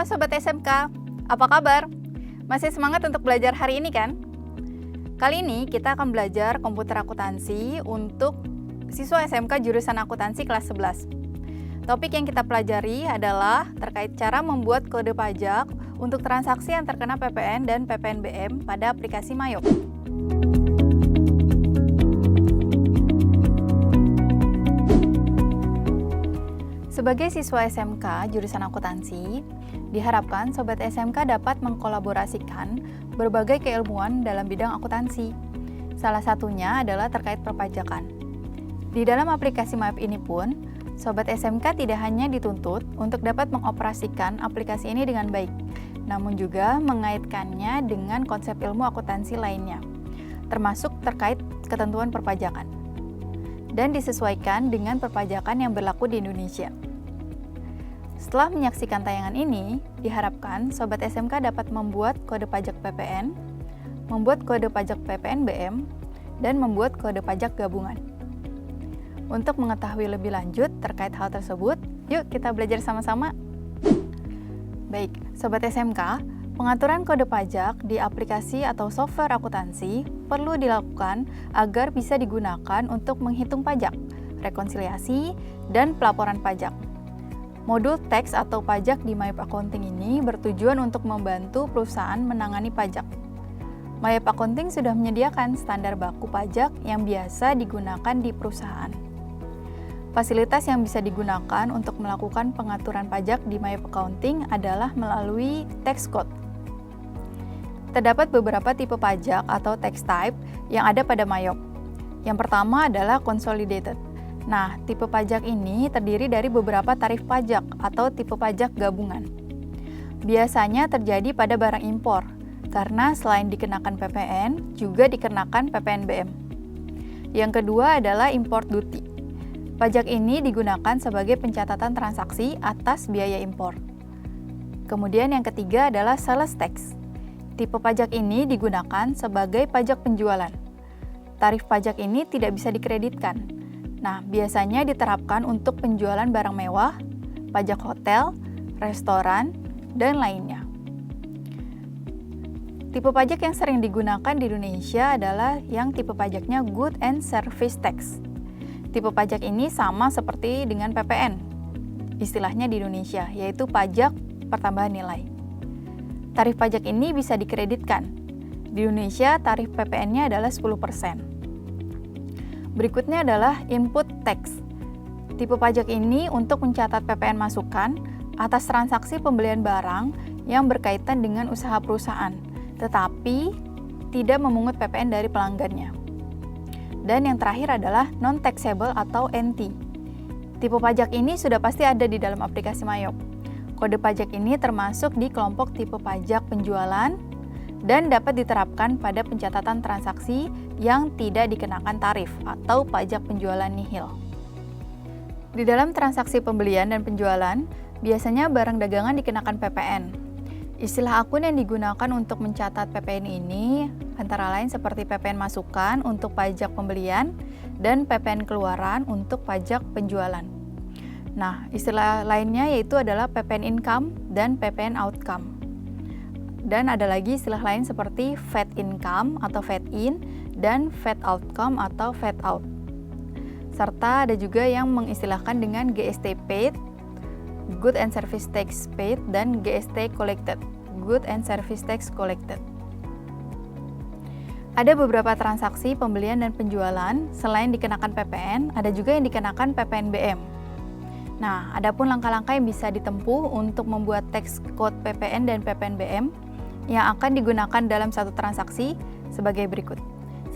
Halo Sobat SMK, apa kabar? Masih semangat untuk belajar hari ini kan? Kali ini kita akan belajar komputer akuntansi untuk siswa SMK jurusan akuntansi kelas 11. Topik yang kita pelajari adalah terkait cara membuat kode pajak untuk transaksi yang terkena PPN dan PPNBM pada aplikasi Mayop. Sebagai siswa SMK jurusan akuntansi, diharapkan Sobat SMK dapat mengkolaborasikan berbagai keilmuan dalam bidang akuntansi. Salah satunya adalah terkait perpajakan. Di dalam aplikasi Mayop ini pun, Sobat SMK tidak hanya dituntut untuk dapat mengoperasikan aplikasi ini dengan baik, namun juga mengaitkannya dengan konsep ilmu akuntansi lainnya, termasuk terkait ketentuan perpajakan, dan disesuaikan dengan perpajakan yang berlaku di Indonesia. Setelah menyaksikan tayangan ini, diharapkan Sobat SMK dapat membuat kode pajak PPN, membuat kode pajak PPNBM, dan membuat kode pajak gabungan. Untuk mengetahui lebih lanjut terkait hal tersebut, yuk kita belajar sama-sama. Baik, Sobat SMK, pengaturan kode pajak di aplikasi atau software akuntansi perlu dilakukan agar bisa digunakan untuk menghitung pajak, rekonsiliasi, dan pelaporan pajak. Modul teks atau pajak di Mayop Accounting ini bertujuan untuk membantu perusahaan menangani pajak. Mayop Accounting sudah menyediakan standar baku pajak yang biasa digunakan di perusahaan. Fasilitas yang bisa digunakan untuk melakukan pengaturan pajak di Mayop Accounting adalah melalui tax code. Terdapat beberapa tipe pajak atau tax type yang ada pada Mayop. Yang pertama adalah consolidated. Nah, tipe pajak ini terdiri dari beberapa tarif pajak atau tipe pajak gabungan. Biasanya terjadi pada barang impor, karena selain dikenakan PPN, juga dikenakan PPNBM. Yang kedua adalah import duty. Pajak ini digunakan sebagai pencatatan transaksi atas biaya impor. Kemudian yang ketiga adalah sales tax. Tipe pajak ini digunakan sebagai pajak penjualan. Tarif pajak ini tidak bisa dikreditkan. Nah, biasanya diterapkan untuk penjualan barang mewah, pajak hotel, restoran, dan lainnya. Tipe pajak yang sering digunakan di Indonesia adalah yang tipe pajaknya Good and Service Tax. Tipe pajak ini sama seperti dengan PPN, istilahnya di Indonesia, yaitu pajak pertambahan nilai. Tarif pajak ini bisa dikreditkan. Di Indonesia, tarif PPN-nya adalah 10%. Berikutnya adalah input tax. Tipe pajak ini untuk mencatat PPN masukan atas transaksi pembelian barang yang berkaitan dengan usaha perusahaan, tetapi tidak memungut PPN dari pelanggannya. Dan yang terakhir adalah non-taxable atau NT. Tipe pajak ini sudah pasti ada di dalam aplikasi Mayop. Kode pajak ini termasuk di kelompok tipe pajak penjualan dan dapat diterapkan pada pencatatan transaksi yang tidak dikenakan tarif atau pajak penjualan nihil. Di dalam transaksi pembelian dan penjualan, biasanya barang dagangan dikenakan PPN. Istilah akun yang digunakan untuk mencatat PPN ini antara lain seperti PPN masukan untuk pajak pembelian dan PPN keluaran untuk pajak penjualan. Nah, istilah lainnya yaitu adalah PPN income dan PPN outcome. Dan ada lagi istilah lain seperti VAT income atau VAT in dan VAT outcome atau VAT out. Serta ada juga yang mengistilahkan dengan GST paid, Good and Service Tax paid, dan GST collected, Good and Service Tax collected. Ada beberapa transaksi pembelian dan penjualan selain dikenakan PPN, ada juga yang dikenakan PPNBM. Nah, adapun langkah-langkah yang bisa ditempuh untuk membuat tax code PPN dan PPNBM yang akan digunakan dalam satu transaksi sebagai berikut.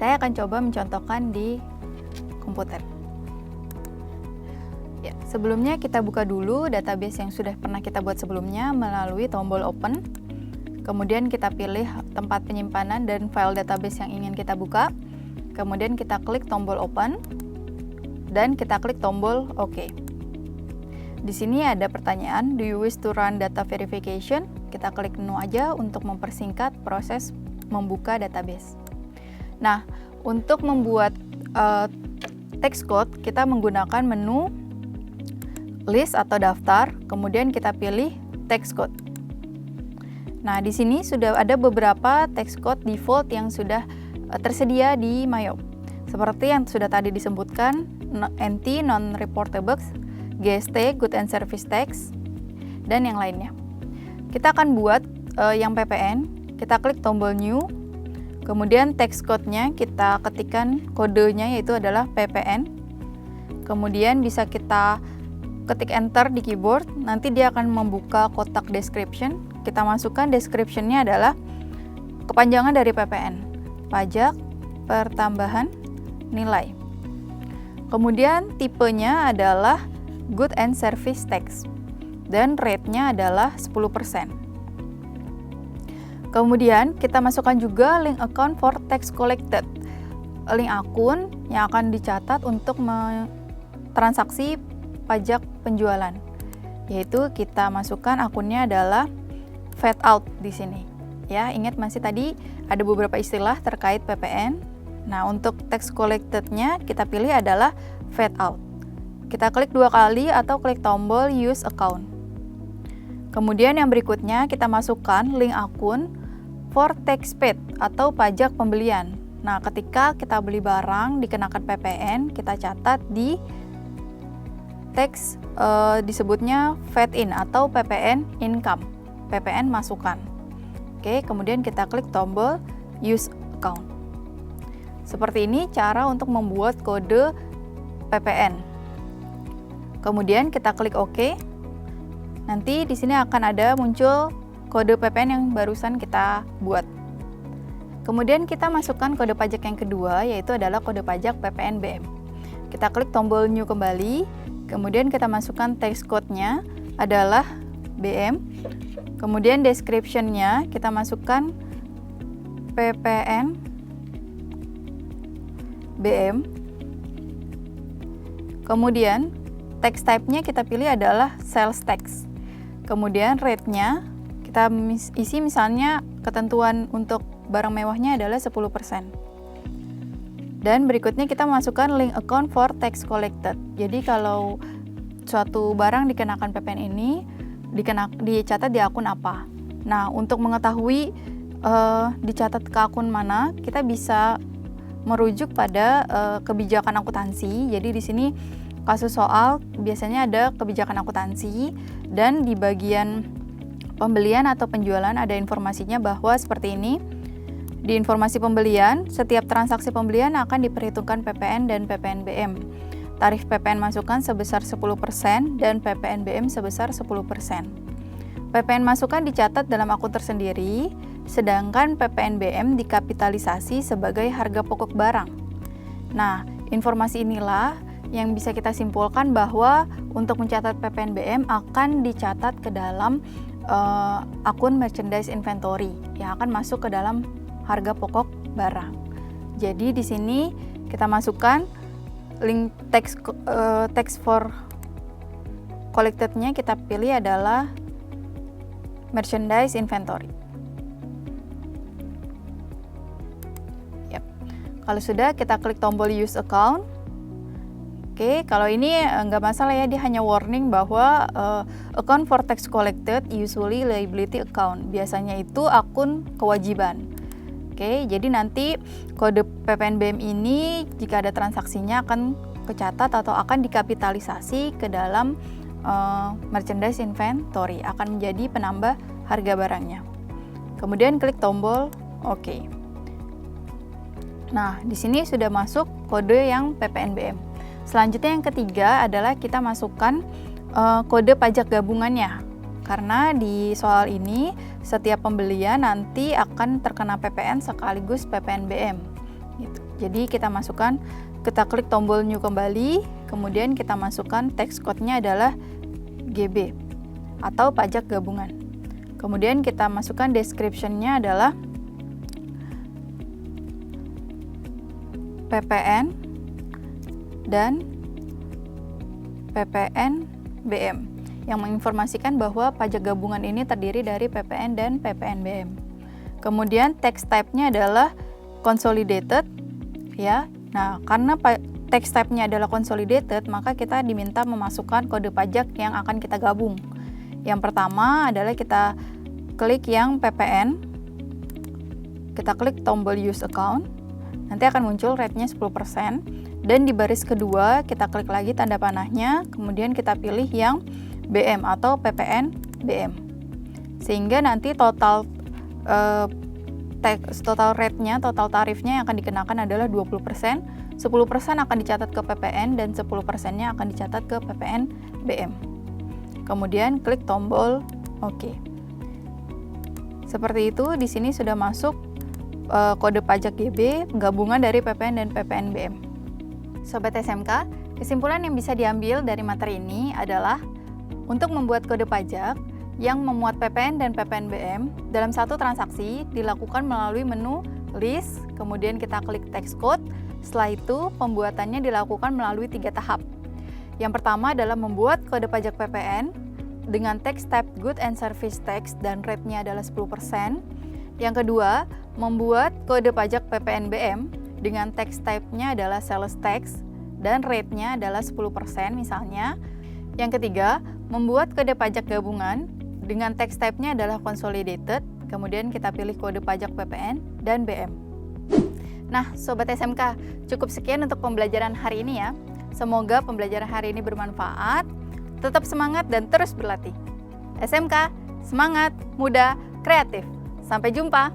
Saya akan coba mencontohkan di komputer. Ya, sebelumnya kita buka dulu database yang sudah pernah kita buat sebelumnya melalui tombol open. Kemudian kita pilih tempat penyimpanan dan file database yang ingin kita buka. Kemudian kita klik tombol open dan kita klik tombol OK. Di sini ada pertanyaan, do you wish to run data verification? Kita klik no aja untuk mempersingkat proses membuka database. Nah, untuk membuat text code, kita menggunakan menu list atau daftar, kemudian kita pilih text code. Nah, di sini sudah ada beberapa text code default yang sudah tersedia di Mayop. Seperti yang sudah tadi disebutkan, NT non-reportable, GST good and service text, dan yang lainnya. Kita akan buat yang PPN. Kita klik tombol new, kemudian text code-nya kita ketikkan kodenya, yaitu adalah PPN. Kemudian bisa kita ketik enter di keyboard, nanti dia akan membuka kotak description. Kita masukkan description-nya adalah kepanjangan dari PPN, pajak pertambahan nilai. Kemudian tipenya adalah good and service tax dan rate-nya adalah 10%. Kemudian kita masukkan juga link account for tax collected, link akun yang akan dicatat untuk transaksi pajak penjualan, yaitu kita masukkan akunnya adalah fade out di sini. Ya, ingat masih tadi ada beberapa istilah terkait PPN. Nah, untuk tax collected-nya kita pilih adalah fade out. Kita klik 2 kali atau klik tombol use account. Kemudian yang berikutnya kita masukkan link akun for tax paid atau pajak pembelian. Nah, ketika kita beli barang dikenakan PPN, kita catat di tax disebutnya fade in atau PPN income. PPN masukan. Oke, kemudian kita klik tombol use account. Seperti ini cara untuk membuat kode PPN. Kemudian kita klik OK. Nanti di sini akan ada muncul kode PPN yang barusan kita buat. Kemudian kita masukkan kode pajak yang kedua, yaitu adalah kode pajak PPN BM. Kita klik tombol new kembali, kemudian kita masukkan text code-nya adalah BM. Kemudian description-nya kita masukkan PPN BM. Kemudian text type-nya kita pilih adalah sales tax. Kemudian rate-nya kita isi misalnya ketentuan untuk barang mewahnya adalah 10%. Dan berikutnya kita masukkan link account for tax collected. Jadi kalau suatu barang dikenakan PPN ini dicatat di akun apa. Nah, untuk mengetahui dicatat ke akun mana, kita bisa merujuk pada kebijakan akuntansi. Jadi di sini kasus soal biasanya ada kebijakan akuntansi dan di bagian pembelian atau penjualan ada informasinya bahwa seperti ini. Di informasi pembelian, setiap transaksi pembelian akan diperhitungkan PPN dan PPN BM. Tarif PPN masukan sebesar 10% dan PPN BM sebesar 10%. PPN masukan dicatat dalam akun tersendiri, sedangkan PPN BM dikapitalisasi sebagai harga pokok barang. Nah, informasi inilah yang bisa kita simpulkan bahwa untuk mencatat PPN BM akan dicatat ke dalam akun merchandise inventory yang akan masuk ke dalam harga pokok barang. Jadi di sini kita masukkan link text for collected-nya kita pilih adalah merchandise inventory. Yap. Kalau sudah kita klik tombol use account. Oke, kalau ini nggak masalah ya, dia hanya warning bahwa account for tax collected usually liability account. Biasanya itu akun kewajiban. Oke, jadi nanti kode PPN BM ini jika ada transaksinya akan kecatat atau akan dikapitalisasi ke dalam merchandise inventory, akan menjadi penambah harga barangnya. Kemudian klik tombol OK. Nah, di sini sudah masuk kode yang PPN BM. Selanjutnya yang ketiga adalah kita masukkan kode pajak gabungannya. Karena di soal ini setiap pembelian nanti akan terkena PPN sekaligus PPN BM. Gitu. Jadi kita klik tombol new kembali, kemudian kita masukkan text code-nya adalah GB atau pajak gabungan. Kemudian kita masukkan description-nya adalah PPN dan PPN BM, yang menginformasikan bahwa pajak gabungan ini terdiri dari PPN dan PPN BM. Kemudian text type-nya adalah consolidated, ya. Nah, karena text type-nya adalah consolidated, maka kita diminta memasukkan kode pajak yang akan kita gabung. Yang pertama adalah kita klik yang PPN, kita klik tombol use account, nanti akan muncul rate-nya 10%, dan di baris kedua kita klik lagi tanda panahnya, kemudian kita pilih yang BM atau PPN BM. Sehingga nanti total rate-nya, total tarifnya yang akan dikenakan adalah 20%, 10% akan dicatat ke PPN dan 10%-nya akan dicatat ke PPN BM. Kemudian klik tombol OK. Seperti itu, di sini sudah masuk kode pajak GB gabungan dari PPN dan PPN BM. Sobat SMK, kesimpulan yang bisa diambil dari materi ini adalah untuk membuat kode pajak yang memuat PPN dan PPN BM dalam satu transaksi dilakukan melalui menu list, kemudian kita klik text code. Setelah itu, pembuatannya dilakukan melalui 3 tahap. Yang pertama adalah membuat kode pajak PPN dengan tax type good and service tax dan rate-nya adalah 10%. Yang kedua, membuat kode pajak PPN BM dengan tax type-nya adalah sales tax dan rate-nya adalah 10% misalnya. Yang ketiga, membuat kode pajak gabungan dengan tax type-nya adalah consolidated, kemudian kita pilih kode pajak PPN dan BM. Nah, Sobat SMK, cukup sekian untuk pembelajaran hari ini ya. Semoga pembelajaran hari ini bermanfaat. Tetap semangat dan terus berlatih. SMK, semangat, muda, kreatif. Sampai jumpa!